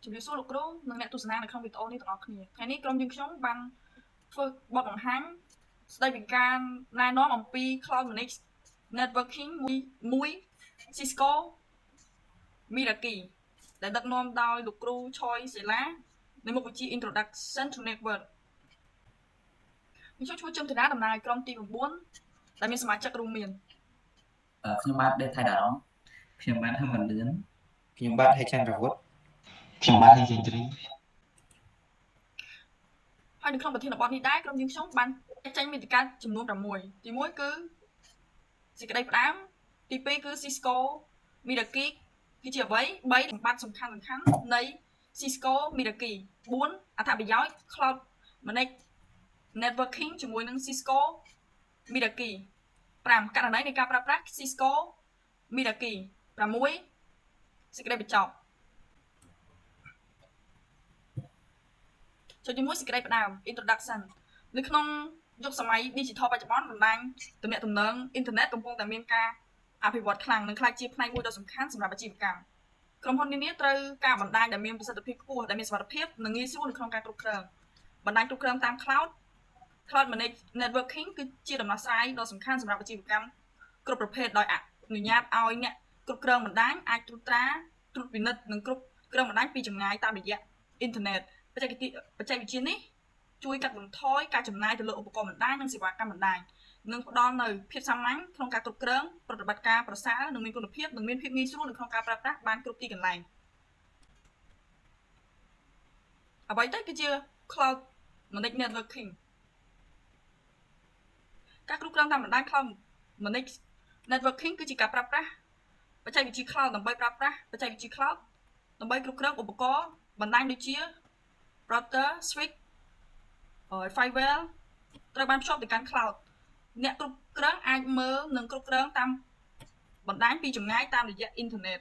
ជំរាបសួរលោកគ្រូនិងអ្នកទស្សនានៅក្នុងវីដេអូនេះទាំងអស់គ្នាថ្ងៃនេះក្រុមយើងខ្ញុំបានធ្វើបទបង្ហាញស្ដីពីការណែនាំអំពី Cloud Managed Networking មួយ Cisco Meraki ដែលដឹកនាំដោយលោកគ្រូឆយសេឡានៃមុខវិជ្ជា Introduction to Network ខ្ញុំឈ្មោះជឹមធីតាតំណាងឲ្យក្រុមទី9ដែលមានសមាជិករួមមានខ្ញុំបាទដេតថៃតារ៉ុងខ្ញុំបាទហឹមវណ្ណលឿនខ្ញុំបាទហេចច័ន្ទរវុធខ្ញុំបាទហេងសេងទ្រីហើយនៅក្នុងប្រធានបទនេះដែរក្រុមយើងខ្ញុំបានចេញមាតិកាចំនួន6ទី1គឺសេចក្តីផ្ដើមទី2គឺ Cisco Meraki គឺជាអ្វី3សម្បត្តិសំខាន់នៃ Cisco Meraki 4អត្ថប្រយោជន៍ Cloud Managed Networking ជាមួយនឹង Cisco Meraki 5ករណីនៃការប្រើប្រាស់ Cisco Meraki 6សេចក្តីបញ្ចប់ចូលជាមួយសេចក្តីផ្ដើម Introduction នៅក្នុងយុគសម័យ Digital បច្ចុប្បន្នបណ្ដាញទំនាក់ទំនងអ៊ីនធឺណិតកំពុងតែមានការអភិវឌ្ឍខ្លាំងនិងក្លាយជាផ្នែកមួយដ៏សំខាន់សម្រាប់អាជីវកម្មក្រុមហ៊ុននានាត្រូវការបណ្ដាញដែលមានប្រសិទ្ធភាពខ្ពស់ដែលមានសុវត្ថិភាពនិងងាយស្រួលនៅក្នុងការគ្រប់គ្រងបណ្ដាញគ្រប់គ្រងតាម Cloud Managed Networking គឺជាដំណោះស្រាយដ៏សំខាន់សម្រាប់អាជីវកម្មគ្រប់ប្រភេទដោយអនុញ្ញាតឲ្យអ្នកគ្រប់គ្រងបណ្ដាញអាចត្រួតពិនិត្យនិងគ្រប់គ្រងបណ្ដាញពីចម្ងាយតាមរយៈអ៊ីនធឺណិតបច្ចេកវិទ្យានេះជួយកាត់បន្ថយការចំណាយទៅលើឧបករណ៍បណ្ដាញនិងសេវាកម្មបណ្ដាញនិងផ្ដល់នូវភាពសាមញ្ញក្នុងការគ្រប់គ្រងប្រតិបត្តិការប្រសើរនិងមានគុណភាពនិងមានភាពងាយស្រួលនៅក្នុងការប្រើប្រាស់បានគ្រប់ទីកន្លែងអ្វីទៅគឺជា Cloud Managed Networking ការគ្រប់គ្រងតាមបណ្ដាញ Cloud Managed Networking គឺជាការប្រើប្រាស់បច្ចេកវិទ្យា Cloud ដើម្បីគ្រប់គ្រងឧបករណ៍បណ្ដាញដូចជា router, switch, firewall ត្រូវបានភ្ជាប់ទៅកាន់ cloud អ្នកគ្រប់គ្រងអាចមើលនិងគ្រប់គ្រងតាមបណ្ដាញពីចម្ងាយតាមរយៈអ៊ីនធឺណិត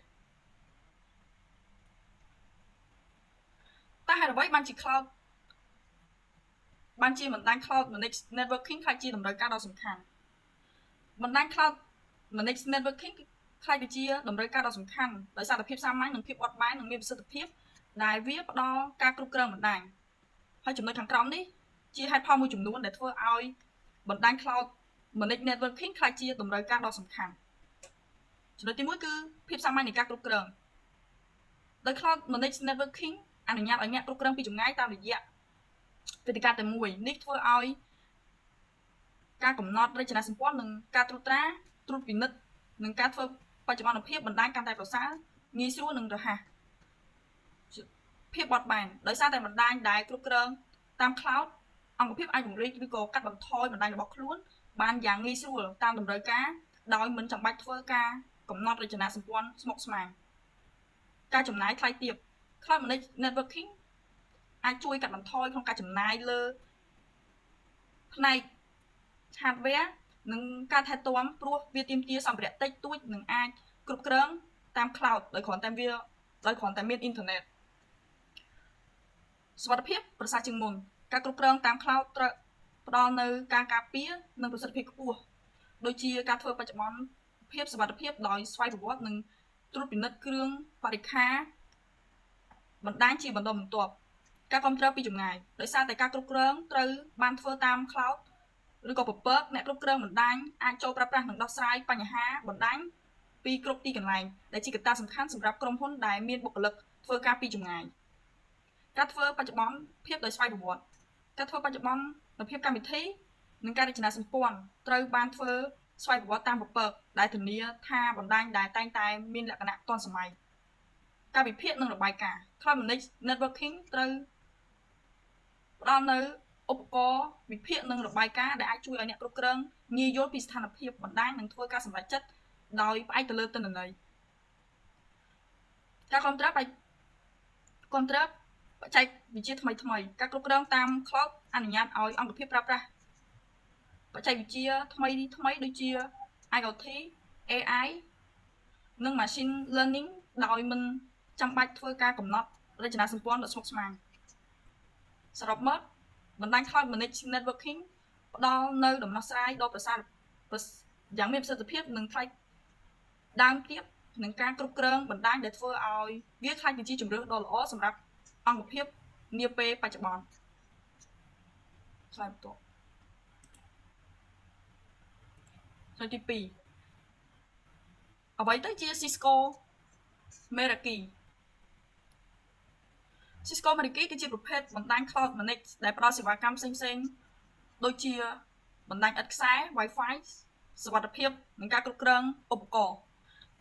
តែហេតុអ្វីបានជាបណ្ដាញ Cloud Managed Networking ខ្ល้ายជាតម្រូវការដ៏សំខាន់បណ្ដាញ Cloud Managed Networking ខ្ល้ายទៅជាតម្រូវការដ៏សំខាន់ដោយសារតែភាពសាមញ្ញនិងភាពបត់បែននិងមានប្រសិទ្ធភាពដែលវាផ្ដល់ការគ្រប់គ្រងបណ្ដាញហើយចំណុចខាងក្រោមនេះជាហេតុផលមួយចំនួនដែលធ្វើឲ្យបណ្ដាញ Cloud Managed Networking ខ្ល้ายជាតម្រូវការដ៏សំខាន់ចំណុចទី1គឺភាពសាមញ្ញនៃការគ្រប់គ្រងដោយ Cloud Managed Networking អនុញ្ញាតឲ្យអ្នកគ្រប់គ្រងពីចម្ងាយតាមរយៈវេទិកាតែមួយនេះធ្វើឲ្យការកំណត់រចនាសម្ព័ន្ធនិងការត្រួតពិនិត្យនិងការធ្វើបច្ចុប្បន្នភាពបណ្ដាញកាន់តែប្រសើរងាយស្រួលនិងរហ័សភាពបត់បែនដោយសារតែបណ្ដាញដែលគ្រប់គ្រងតាម cloud អង្គភាពអាចពង្រីកឬក៏កាត់បន្ថយបណ្ដាញរបស់ខ្លួនបានយ៉ាងងាយស្រួលតាមតម្រូវការដោយមិនចាំបាច់ធ្វើការកំណត់រចនាសម្ព័ន្ធស្មុគស្មាញការចំណាយថ្លៃទាប Cloud Managed Networking អាចជួយកាត់បន្ថយក្នុងការចំណាយលើផ្នែក hardware និងការថែទាំព្រោះវាទាមទារសម្ភារៈតិចតួចនិងអាចគ្រប់គ្រងតាម cloud ដោយគ្រាន់តែមានអ៊ីនធឺណិតសុវត្ថិភាពប្រសើរជាងមុនការគ្រប់គ្រងតាម cloud ត្រូវផ្ដល់នូវការការពារនិងប្រសិទ្ធភាពខ្ពស់ដូចជាការធ្វើបច្ចុប្បន្នភាពសុវត្ថិភាពដោយស្វ័យប្រវត្តិនិងត្រួតពិនិត្យគ្រឿងបរិក្ខារបណ្ដាញជាបន្តបន្ទាប់ការគ្រប់គ្រងពីចម្ងាយដោយសារតែការគ្រប់គ្រងត្រូវបានធ្វើតាម cloud ឬក៏ពពកអ្នកគ្រប់គ្រងបណ្ដាញអាចចូលប្រើប្រាស់និងដោះស្រាយបញ្ហាបណ្ដាញពីគ្រប់ទីកន្លែងដែលជាកត្តាសំខាន់សម្រាប់ក្រុមហ៊ុនដែលមានបុគ្គលិកធ្វើការពីចម្ងាយការធ្វើបច្ចុប្បន្នភាពដោយស្វ័យប្រវត្តិការធ្វើបច្ចុប្បន្នភាពកម្មវិធីនិងការរចនាសម្ព័ន្ធត្រូវបានធ្វើស្វ័យប្រវត្តិតាមពពកដែលធានាថាបណ្ដាញដែលតែងតែមានលក្ខណៈទាន់សម័យការវិភាគនិងរបាយការណ៍ Cloud Managed Networking ត្រូវផ្ដល់នូវឧបករណ៍វិភាគនិងរបាយការណ៍ដែលអាចជួយឲ្យអ្នកគ្រប់គ្រងងាយយល់ពីស្ថានភាពបណ្ដាញនិងធ្វើការសម្រេចចិត្តដោយផ្អែកទៅលើទិន្នន័យការគ្រប់គ្រងបច្ចេកវិទ្យាថ្មីការគ្រប់គ្រងតាម cloud អនុញ្ញាតឲ្យអង្គភាពប្រើប្រាស់បច្ចេកវិទ្យាថ្មីដូចជា IoT, AI និង Machine Learning ដោយមិនចាំបាច់ធ្វើការកំណត់រចនាសម្ព័ន្ធដ៏ស្មុគស្មាញសរុបមកបណ្ដាញ Cloud Managed Networking ផ្ដល់នូវដំណោះស្រាយដ៏ប្រសើរយ៉ាងមានប្រសិទ្ធភាពនិងថ្លៃដើមទាបនឹងការគ្រប់គ្រងបណ្ដាញដែលធ្វើឲ្យវាខ្លាចជាជម្រើសដ៏ល្អសម្រាប់ អង្គភាពនាពេលបច្ចុប្បន្នឆ្លើយបន្ទាប់ឆ្លើយទី2អ្វីទៅជា Cisco Meraki Cisco Meraki គឺជាប្រភេទបណ្ដាញ Cloud Managed ដែលផ្ដល់សេវាកម្មផ្សេងៗដូចជាបណ្ដាញឥតខ្សែ Wi-Fi សុវត្ថិភាពនិងការគ្រប់គ្រងឧបករណ៍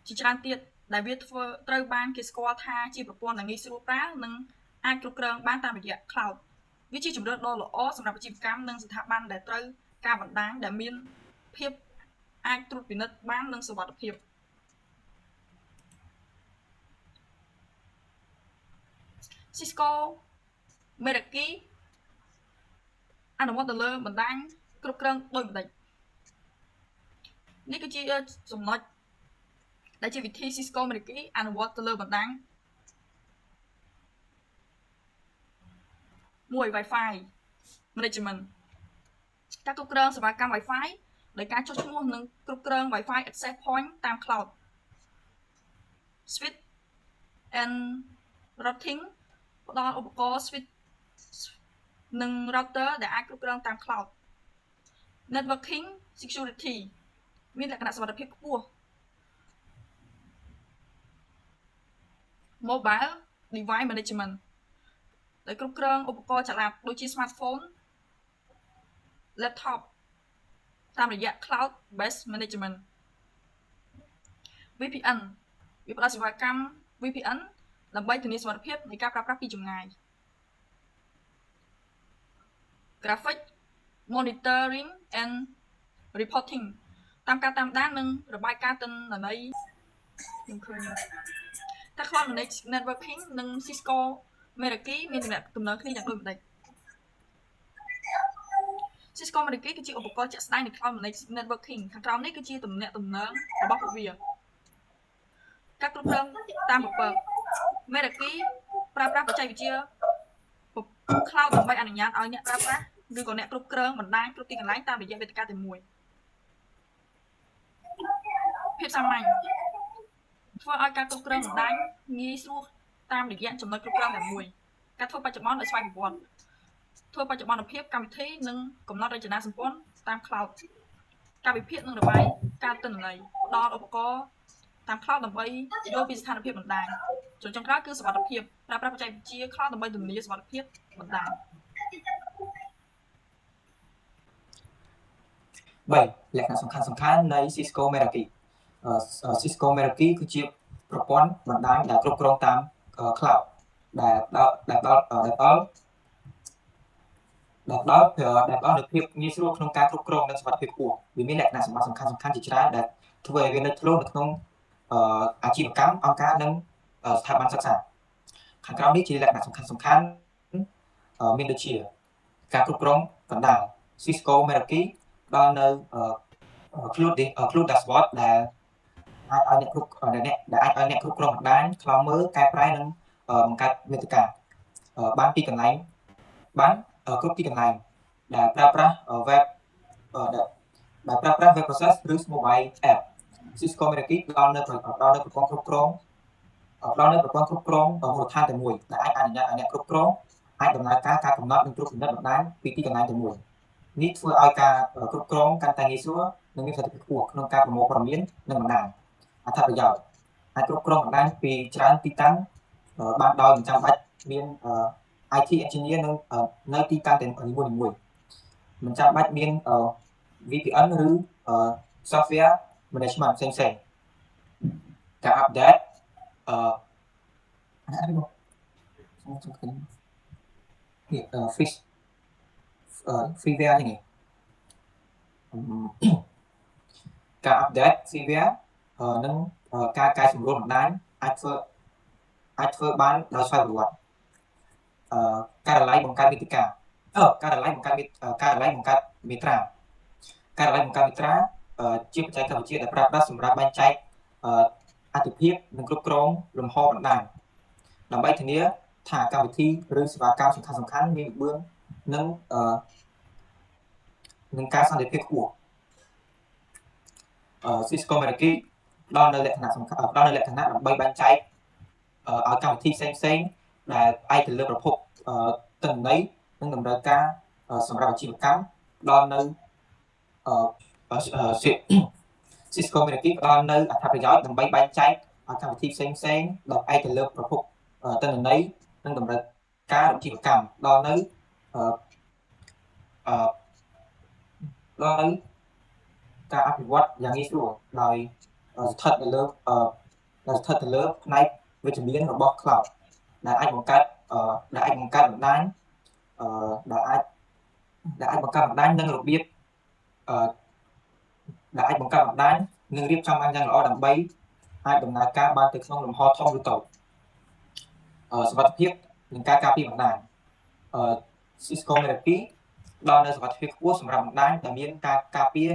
ជាច្រើនទៀតដែលវាធ្វើត្រូវបានគេស្គាល់ថាជាប្រព័ន្ធដែលងាយស្រួលប្រើនិងអាចគ្រប់គ្រងបានតាមរយៈ Cloud វាជាជម្រើសដ៏ល្អសម្រាប់អាជីវកម្មនិងស្ថាប័នដែលត្រូវការបណ្ដាញដែលមានភាពអាចត្រួតពិនិត្យបាននិងសុវត្ថិភាពCisco Meraki អនុវត្តទៅលើបណ្ដាញគ្រប់គ្រងដោយបន្តិចនេះគឺជាចំណុចដែលជាវិធី Cisco Meraki អនុវត្តទៅលើបណ្ដាញមួយ Wi-Fi Management ការគ្រប់គ្រងសេវាកម្ម Wi-Fi ដោយការចុះឈ្មោះនិងគ្រប់គ្រង Wi-Fi access point តាម Cloud Switch and Routing ផ្ដល់ឧបករណ៍ Switch និង Router ដែលអាចគ្រប់គ្រងតាម Cloud Networking Security មានលក្ខណៈសុវត្ថិភាពខ្ពស់ Mobile Device Management ដោយគ្រប់គ្រងឧបករណ៍ចល័តដូចជា Smartphone Laptop តាមរយៈ Cloud Based Management VPN វាផ្ដល់សេវាកម្ម VPN ដើម្បីធានាសុវត្ថិភាពនៃការប្រើប្រាស់ពីចម្ងាយ Graphic Monitoring and Reporting តាមការតាមដាននិងរបាយការណ៍ទិន្នន័យខ្ញុំឃើញតែ Cloud Managed Networking និង Cisco Meraki មានទំនើគ្នាយ៉ាងដូចម្តេច Cisco Meraki គឺជាឧបករណ៍ជាក់ស្ដែងនៃ Cloud Managed Networking ខាងក្រោមនេះគឺជាទំនាក់ទំនងរបស់ពួកវាការគ្រប់គ្រងតាមពពក Meraki ប្រើប្រាស់បច្ចេកវិទ្យា Cloud ដើម្បីអនុញ្ញាតឲ្យអ្នកប្រើប្រាស់ឬក៏អ្នកគ្រប់គ្រងបណ្ដាញគ្រប់ទីកន្លែងតាមរយៈវេទិកាតែមួយភាពសាមញ្ញធ្វើឲ្យការគ្រប់គ្រងបណ្ដាញងាយស្រួលតាមរយៈចំណុចគ្រប់គ្រងតែមួយការធ្វើបច្ចុប្បន្នដោយស្វ័យប្រវត្តិធ្វើបច្ចុប្បន្នភាពកម្មវិធីនិងកំណត់រចនាសម្ព័ន្ធតាម Cloud ការវិភាគនិងរបាយការណ៍ទិន្នន័យផ្ដល់ឧបករណ៍តាម Cloud ដើម្បីយល់ពីស្ថានភាពបណ្ដាញចុងក្រោយគឺសុវត្ថិភាពប្រើប្រាស់បច្ចេកវិទ្យា Cloud ដើម្បីធានាសុវត្ថិភាពបណ្ដាញ 3. លក្ខណៈសំខាន់នៃ Cisco Meraki Cisco Meraki គឺជាប្រព័ន្ធបណ្ដាញដែលគ្រប់គ្រងតាម Cloud ដែលផ្ដល់នូវភាពងាយស្រួលក្នុងការគ្រប់គ្រងនិងសុវត្ថិភាពខ្ពស់វាមានលក្ខណៈសំខាន់ជាច្រើនដែលធ្វើឲ្យវាលេចធ្លោនៅក្នុងអាជីវកម្មអង្គការនិងស្ថាប័នសិក្សាខាងក្រោមនេះជាលក្ខណៈសំខាន់មានដូចជាការគ្រប់គ្រងបណ្ដាញ Cisco Meraki ផ្ដល់នៅ Cloud Dashboard ដែលអាចឲ្យអ្នកគ្រប់គ្រងបណ្ដាញខ្លំមើលកែប្រែនិងបង្កើតមាតិកាបានពីកន្លែងបានគ្រប់ទីកន្លែងដែលប្រើប្រាស់ web process ឬ mobile app Cisco Meraki ផ្ដល់នៅប្រព័ន្ធគ្រប់គ្រងមូលដ្ឋានតែមួយដែលអាចអនុញ្ញាតឲ្យអ្នកគ្រប់គ្រងអាចដំណើរការកំណត់និងត្រួតពិនិត្យបណ្ដាញពីទីកន្លែងតែមួយនេះធ្វើឲ្យការគ្រប់គ្រងកាន់តែងាយស្រួលនិងមានប្រសិទ្ធភាពខ្ពស់ក្នុងការប្រមូលព័ត៌មាននិងបណ្ដាញអត្ថប្រយោជន៍អាចគ្រប់គ្រងបណ្ដាញពីច្រើនទីតាំងបានដោយមិនចាំបាច់មានIT engineer នៅទីតាំងទាំងនីមួយៗមិនចាំបាច់មាន VPN ឬ software management ផ្សេងៗការ update freeware នេះការ update freeware និងការកែសម្រួលបណ្ដាញអាចធ្វើបានដោយស្វ័យប្រវត្តិការិយាល័យបង្កើតមាតិកាការិយាល័យបង្កើតមេត្រាជាបច្ចេកវិទ្យាដែលប្រើប្រាស់សម្រាប់បែងចែកអត្ថភាពនិងគ្រប់គ្រងលំហបណ្ដាញដើម្បីធានាថាកម្មវិធីឬសេវាកម្មសំខាន់មានល្បឿននិងការសន្តិភាពខ្ពស់ Cisco Meraki ផ្ដល់នៅលក្ខណៈដើម្បីបែងចែកឲ្យកម្មវិធីផ្សេងៗ ដែលផ្អែកទៅលើប្រភពទិន្នន័យនិងតម្រូវការសម្រាប់អាជីវកម្មផ្ដល់នៅCisco Meraki ផ្ដល់នៅអត្ថប្រយោជន៍ដើម្បីបែងចែកកម្មវិធីផ្សេងៗដែលផ្អែកទៅលើប្រភពទិន្នន័យនិងតម្រូវការអាជីវកម្មផ្ដល់នៅការអភិវឌ្ឍយ៉ាងងាយស្រួលដោយស្ថិតទៅលើផ្នែកវិជ្ជមានរបស់ cloud ដែលអាចបង្កើតបណ្ដាញនិងរបៀបដែលអាចបង្កើតបណ្ដាញនិងរៀបចំបានយ៉ាងល្អដើម្បីអាចដំណើរការបានទៅក្នុងលំហធំឬតូចសុវត្ថិភាពនិងការការពារបណ្ដាញCisco Meraki ដល់នៅសុវត្ថិភាពខ្ពស់សម្រាប់បណ្ដាញដែលមានការការពារ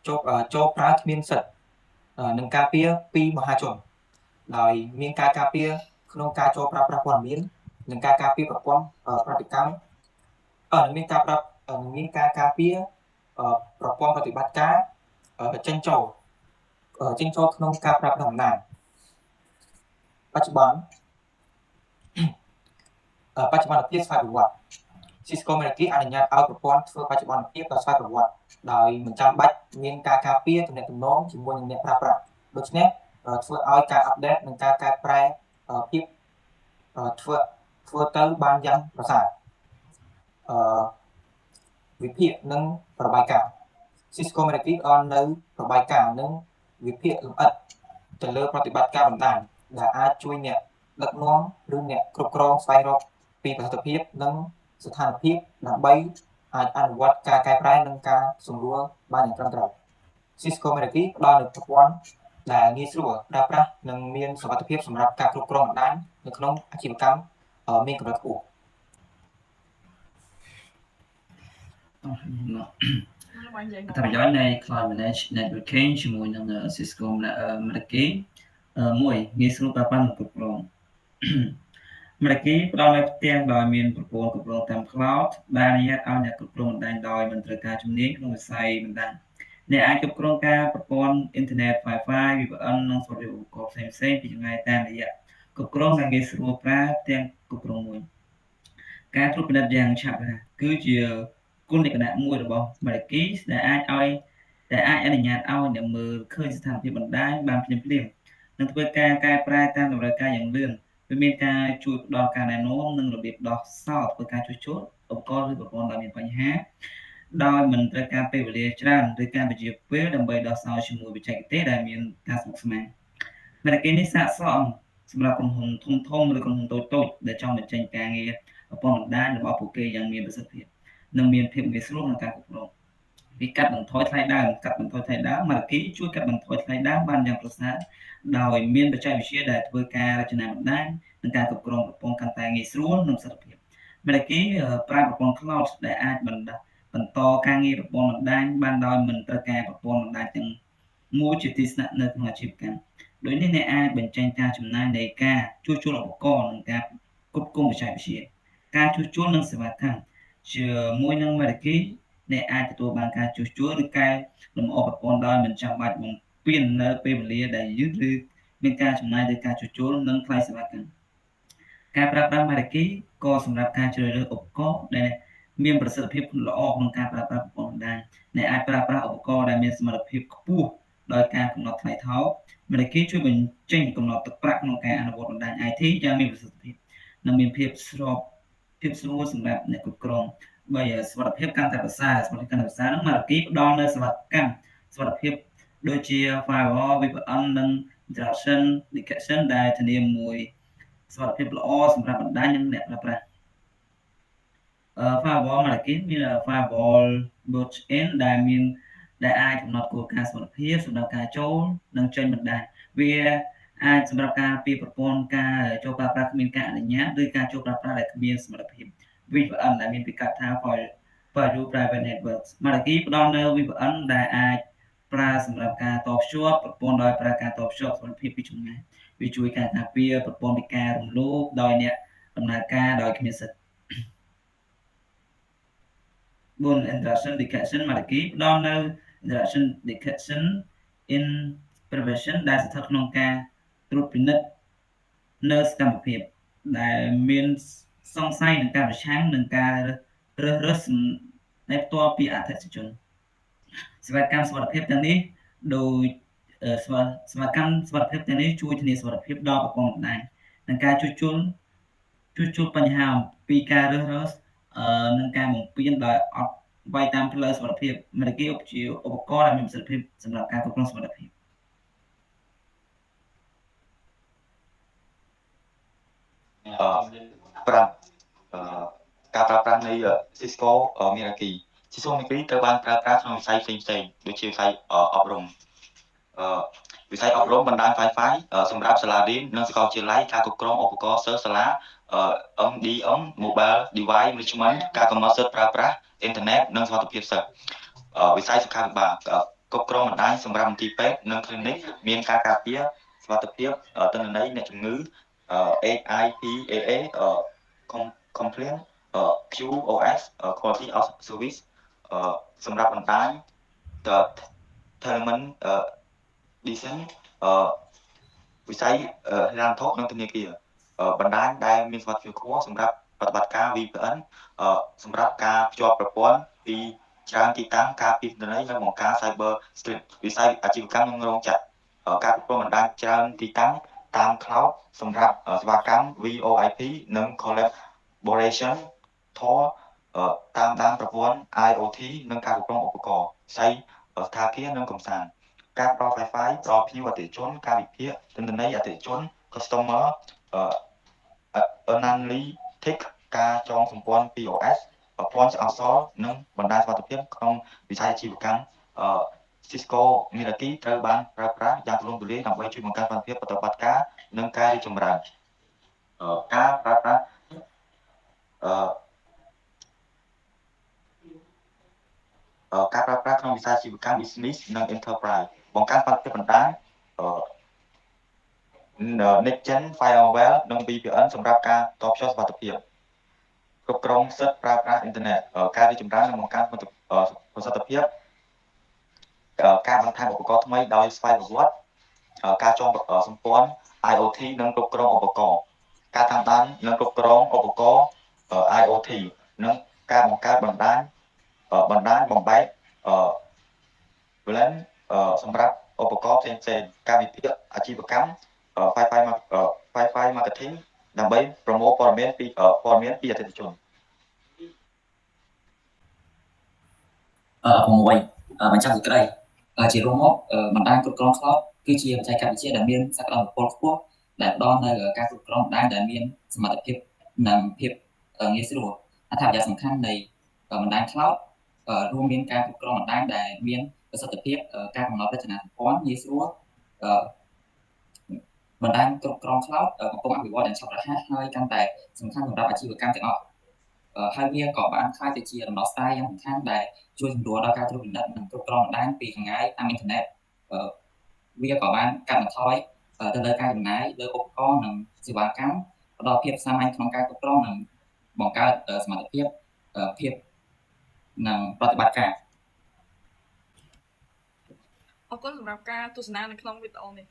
ចូលប្រើគ្មានសិទ្ធិនិងការពារពីមហាជនដោយមានការការពារក្នុងការចូលប្រើប្រាស់ព័ត៌មាននិងការការពារប្រព័ន្ធប្រតិកម្មមានការការពារប្រព័ន្ធប្រតិបត្តិការចេញចូលក្នុងការប្រើប្រាស់បណ្ដាញបច្ចុប្បន្នភាពស្វ័យប្រវត្តិ Cisco Meraki អនុញ្ញាតឲ្យប្រព័ន្ធធ្វើបច្ចុប្បន្នភាពដោយស្វ័យប្រវត្តិដោយមិនចាំបាច់មានការការពារទំនាក់ទំនងជាមួយនឹងអ្នកប្រើប្រាស់ដូច្នេះធ្វើឲ្យការអាប់ដេតនិងការកែប្រែភាពធ្វើទៅបានយ៉ាងប្រសើរវិភាគនិងរបាយការណ៍ Cisco Meraki ផ្ដល់នៅរបាយការណ៍និងវិភាគលម្អិតទៅលើប្រតិបត្តិការបណ្ដាញដែលអាចជួយអ្នកដឹកនាំឬអ្នកគ្រប់គ្រងស្វែងរកពីប្រសិទ្ធភាពនិងស្ថានភាពដើម្បីអាចអនុវត្តការកែប្រែនិងការសម្រួលបានយ៉ាងត្រឹមត្រូវ Cisco Meraki ផ្ដល់នូវប្រព័ន្ធដែលងាយស្រួលប្រើប្រាស់និងមានសុវត្ថិភាពសម្រាប់ការគ្រប់គ្រងបណ្ដាញនៅក្នុងអាជីវកម្មមានកម្រិតខ្ពស់ អត្ថប្រយោជន៍នៃ Cloud Managed Networking ជាមួយនឹង Cisco Meraki មួយងាយស្រួលប្រើប្រាស់និងគ្រប់គ្រង Meraki ផ្ដល់នូវផ្ទាំងដោយមានប្រព័ន្ធគ្រប់គ្រងតាម Cloud ដែលអនុញ្ញាតឲ្យអ្នកគ្រប់គ្រងបណ្ដាញដោយមិនត្រូវការជំនាញក្នុងវិស័យបណ្ដាញអ្នកអាចគ្រប់គ្រងការប្រព័ន្ធអ៊ីនធឺណិត Wi-Fi VPN និងសុវត្ថិភាពឧបករណ៍ផ្សេងៗពីចម្ងាយតាមរយៈគ្រប់គ្រងដែលងាយស្រួលប្រើផ្ទាំងគ្រប់គ្រងមួយការត្រួតពិនិត្យយ៉ាងឆាប់រហ័សគឺជាគុណលក្ខណៈមួយរបស់ Meraki ដែលអាចអនុញ្ញាតឲ្យអ្នកមើលឃើញស្ថានភាពបណ្ដាញបានភ្លាមៗនិងធ្វើការកែប្រែតាមតម្រូវការយ៉ាងលឿនវាមានការជួយផ្ដល់ការណែនាំនិងរបៀបដោះសោតធ្វើការជួសជុលឧបករណ៍ឬប្រព័ន្ធដែលមានបញ្ហាដោយមិនត្រូវការពេលវេលាច្រើនឬការពន្យាពេលដើម្បីដោះសោតជាមួយបច្ចេកទេសដែលមានការស្មុគស្មាញ Meraki នេះស័ក្តិសមសម្រាប់ក្រុមហ៊ុនធំឬក្រុមហ៊ុនតូចៗដែលចង់បញ្ចេញការងារប្រព័ន្ធបណ្ដាញរបស់ពួកគេយ៉ាងមានប្រសិទ្ធភាពនិងមានភាពងាយស្រួលក្នុងការគ្រប់គ្រងវាកាត់បន្ថយថ្លៃដើម Meraki ជួយកាត់បន្ថយថ្លៃដើមបានយ៉ាងប្រសើរដោយមានបច្ចេកវិទ្យាដែលធ្វើការរចនាបណ្ដាញនិងការគ្រប់គ្រងប្រព័ន្ធកាន់តែងាយស្រួលនិងប្រសិទ្ធភាព Meraki ប្រើប្រព័ន្ធ Cloud ដែលអាចបន្តការងារប្រព័ន្ធបណ្ដាញបានដោយមិនត្រូវការប្រព័ន្ធបណ្ដាញទាំងមួយជាទីស្នាក់នៅក្នុងអាជីវកម្មដោយនេះអ្នកអាចបញ្ចេញការចំណាយនៃការជួសជុលឧបករណ៍និងការគ្រប់គ្រងបច្ចេកវិទ្យាការជួសជុលនិងសេវាកម្មជាមួយនឹង Meraki អ្នកអាចទទួលបានការជួសជុលឬកែលម្អប្រព័ន្ធដោយមិនចាំបាច់បំពេញនៅពេលវេលាដែលយឺតឬមានការចំណាយលើការជួសជុលនិងថ្លៃសេវាកម្មការប្រើប្រាស់ Meraki ក៏សម្រាប់ការជ្រើសរើសឧបករណ៍ដែលមានប្រសិទ្ធភាពល្អក្នុងការប្រើប្រាស់ប្រព័ន្ធបណ្ដាញអ្នកអាចប្រើប្រាស់ឧបករណ៍ដែលមានសមត្ថភាពខ្ពស់ដោយការកំណត់ថ្លៃថោក Meraki ជួយបញ្ចេញកំណត់ទឹកប្រាក់ក្នុងការអនុវត្តបណ្ដាញ IT យ៉ាងមានប្រសិទ្ធភាពនិងមានភាពស្រួលសម្រាប់អ្នកគ្រប់គ្រងបើសុវត្ថិភាពកាន់តែប្រសើរនោះ Meraki ផ្ដល់នូវសេវាកម្មសុវត្ថិភាពដូចជា Firewall VPN និង Intrusion Detection ដែលធានាមួយសុវត្ថិភាពល្អសម្រាប់បណ្ដាញនិងអ្នកប្រើប្រាស់Firewall Meraki មាន Firewall built-in ដែលអាចកំណត់គោលការណ៍សុវត្ថិភាពសម្រាប់ការចូលនិងចេញបណ្ដាញវាអាចសម្រាប់ការពារប្រព័ន្ធការចូលប្រើប្រាស់គ្មានការអនុញ្ញាតឬការចូលប្រើប្រាស់ដែលគ្មានសមត្ថភាព VPN ដែលមានពិកាត់ថា For You Private Networks Meraki ផ្ដល់នូវ VPN ដែលអាចប្រើសម្រាប់ការតភ្ជាប់ប្រព័ន្ធដោយប្រើការតភ្ជាប់សុវត្ថិភាពពីចម្ងាយវាជួយការការពារប្រព័ន្ធពីការរំលោភដោយអ្នកដំណើរការដោយគ្មានសិទ្ធិIntrusion Detection Meraki ផ្ដល់នូវ Intrusion Detection in Prevention ដែលស្ថិតក្នុងការត្រួតពិនិត្យ នៅសកម្មភាពដែលមានសង្ស័យនឹងការប្រឆាំងនឹងការរើសនៃផ្ទាល់ពីអតិថិជនសេវាកម្មសុវត្ថិភាពទាំងនេះដោយសេវាកម្មសុវត្ថិភាពទាំងនេះជួយធានាសុវត្ថិភាពដល់ប្រព័ន្ធបណ្ដាញនិងការជួសជុលបញ្ហាអំពីការរើសនិងការបំពេញដោយអត់វាយតាមផ្លូវសុវត្ថិភាពមេរៀនជាឧបករណ៍ដែលមានប្រសិទ្ធភាពសម្រាប់ការគ្រប់គ្រងសុវត្ថិភាព ការប្រើប្រាស់នៃ Cisco Meraki Cisco Meraki ត្រូវបានប្រើប្រាស់ក្នុងវិស័យផ្សេងៗដូចជាវិស័យអប់រំវិស័យអប់រំបណ្ដាញ Wi-Fi សម្រាប់សាលារៀននិងសាកលវិទ្យាល័យការគ្រប់គ្រងឧបករណ៍សិស្សសាលា MDM Mobile Device Management ការកំណត់សិទ្ធិប្រើប្រាស់អ៊ីនធឺណិតនិងសុវត្ថិភាពសិស្សវិស័យសុខាភិបាលគ្រប់គ្រងបណ្ដាញសម្រាប់មន្ទីរពេទ្យនិង clinic មានការការពារសុវត្ថិភាពទិន្នន័យអ្នកជំងឺ HIPAA complaint QoS quality of service សម្រាប់បណ្ដាញ telecom design វិស័យហិរញ្ញវត្ថុនិងធនាគារបណ្ដាញដែលមានសុវត្ថិភាពខ្ពស់សម្រាប់ប្រតិបត្តិការ VPN សម្រាប់ការភ្ជាប់ប្រព័ន្ធពីច្រើនទីតាំងការពីទិន្នន័យនិងបង្ការ Cyber Street វិស័យអាជីវកម្មនិងរោងចក្រការគ្រប់គ្រងបណ្ដាញច្រើនទីតាំងតាម cloud សម្រាប់សេវាកម្ម VoIP និង collaboration តាមដានប្រព័ន្ធ IoT និងការគ្រប់គ្រងឧបករណ៍វិស័យសណ្ឋាគារនិងកំសាន្តការផ្ដល់ Wi-Fi ផ្ដល់ view អតិថិជនការវិភាគទិន្នន័យអតិថិជន customer analytics ការចងសម្ព័ន្ធ POS ប្រព័ន្ធអសរនិងបណ្ដាញសុវត្ថិភាពក្នុងវិស័យអាជីវកម្មCisco Meraki ត្រូវបានប្រើប្រាស់យ៉ាងទូលំទូលាយដើម្បីជួយបង្កើនប្រសិទ្ធភាពប្រតិបត្តិការនិងការរីកចម្រើនការប្រើប្រាស់ក្នុងវិស័យអាជីវកម្ម business និង enterprise បង្កើនប្រសិទ្ធភាពបណ្ដាញNext Gen Firewall និង VPN សម្រាប់ការតភ្ជាប់សុវត្ថិភាពគ្រប់គ្រងសិទ្ធិប្រើប្រាស់អ៊ីនធឺណិតការរីកចម្រើននិងបង្កើនប្រសិទ្ធភាពការបន្ថែមឧបករណ៍ថ្មីដោយស្វ័យប្រវត្តិការចងសម្ព័ន្ធ IoT និងគ្រប់គ្រងឧបករណ៍ការតាមដាននិងគ្រប់គ្រងឧបករណ៍ IoT និងការបង្កើតបណ្ដាញបំបែកblend សម្រាប់ឧបករណ៍ផ្សេងៗការវិភាគអាជីវកម្ម Wi-Fi marketing ដើម្បីប្រមូលព័ត៌មានពីអតិថិជន6បញ្ចាំសេចក្តីជារួមមកបណ្ដាញគ្រប់គ្រង cloud គឺជាបច្ចេកវិទ្យាដែលមានសក្តានុពលខ្ពស់ដែលផ្ដល់នូវការគ្រប់គ្រងបណ្ដាញដែលមានសមត្ថភាពនិងភាពងាយស្រួលអត្ថប្រយោជន៍សំខាន់នៃបណ្ដាញ cloud រួមមានការគ្រប់គ្រងបណ្ដាញដែលមានប្រសិទ្ធភាពការកំណត់រចនាសម្ព័ន្ធងាយស្រួលបណ្ដាញគ្រប់គ្រង cloud កំពុងអភិវឌ្ឍយ៉ាងឆាប់រហ័សហើយកាន់តែសំខាន់សម្រាប់អាជីវកម្មទាំងអស់ហើយវាក៏បានក្លាយទៅជាដំណោះស្រាយយ៉ាងសំខាន់ដែលជួយសម្រួលដល់ការត្រួតពិនិត្យនិងគ្រប់គ្រងបណ្ដាញពីចម្ងាយតាមអ៊ីនធឺណិតវាក៏បានកាត់បន្ថយទៅលើការចំណាយលើឧបករណ៍និងសេវាកម្មផ្ដល់ភាពសាមញ្ញក្នុងការគ្រប់គ្រងនិងបង្កើតសមត្ថភាពនិងប្រតិបត្តិការអរគុណសម្រាប់ការទស្សនានៅក្នុងវីដេអូនេះ